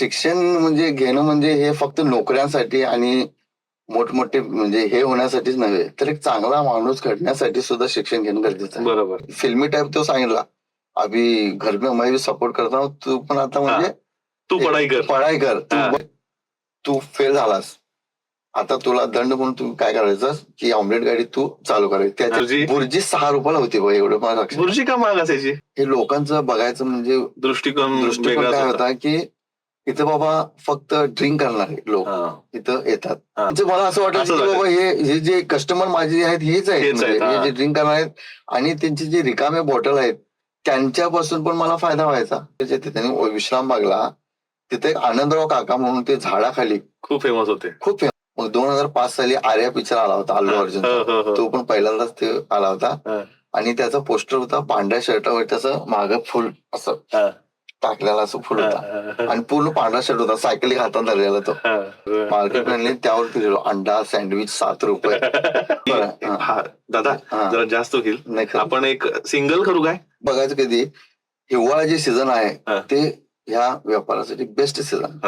शिक्षण म्हणजे घेणं म्हणजे हे फक्त नोकऱ्यांसाठी आणि मोठमोठे म्हणजे हे होण्यासाठीच नव्हे, तर एक चांगला माणूस घडण्यासाठी सुद्धा शिक्षण घेणं गरजेचं आहे. बरोबर. फिल्मी टाईप तो सांगितला, अभी घर में मैं भी सपोर्ट करता हूँ, तू पण आता म्हणजे तू पढाई कर. पढाई कर. हा. तू फेल झालास, आता तुला दंड म्हणून तू काय करायचं की ऑमलेट गाडी तू चालू करायची. त्याची बुर्जी 6 रुपयाला होती बघ, एवढं मला लक्षात. बुर्जी का महाग असायची? हे लोकांचं बघायचं म्हणजे दृष्टिकोन काय होता की इथं बाबा फक्त ड्रिंक करणारे लोक इथं येतात. म्हणजे मला असं वाटतं की बाबा हे जे कस्टमर माझे आहेत हेच आहेत, म्हणजे हे जे ड्रिंक करणार आहेत आणि त्यांचे जे रिकामे बॉटल आहेत त्यांच्यापासून पण मला फायदा व्हायचा. त्यांनी विश्रामबागला तिथे एक आनंदराव काका म्हणून ते झाडाखाली खूप फेमस होते. खूप फेमस. मग 2005 साली आर्या पिक्चर आला होता अल्लू अर्जुन, तो पण पहिल्यांदाच ते आला होता आणि त्याचा पोस्टर होता पांढऱ्या शर्टावर त्याचं मागं फुल असं टाकलेला असं फुल होता आणि पूर्ण पांढरा शर्ट होता, सायकली हातात धरलेला तो. मार्केट म्हणले त्यावर लिहिलो अंडा सँडविच 7 रुपये. दादा जरा जास्त होईल, आपण एक सिंगल करू काय? बघायचं कधी हिवाळा जे सीझन आहे ते ह्या व्यापारासाठी बेस्ट सीझन.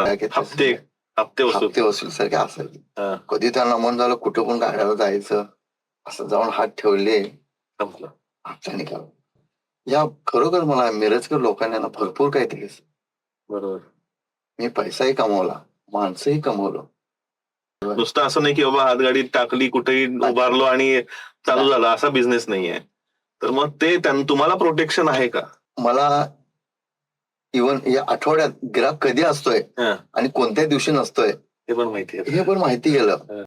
हप्ते वसूल सारखे असायचे. कधी त्यांना मन झालं कुठं पण गाड्याला जायचं, असं जाऊन हात ठेवले हप्ता निघाला. या खरोखर मला मिरजकर लोकांना ना भरपूर काही दिले. बरोबर. मी पैसाही कमवला, माणसंही कमवलं. नुसतं असं नाही की बाबा हातगाडी टाकली कुठेही उभारलो आणि चालू झाला, असा बिझनेस नाहीये. तर मग ते तुम्हाला प्रोटेक्शन आहे का? मला इव्हन या आठवड्यात गिराक कधी असतोय आणि कोणत्या दिवशी नसतोय हे पण माहिती गेलं.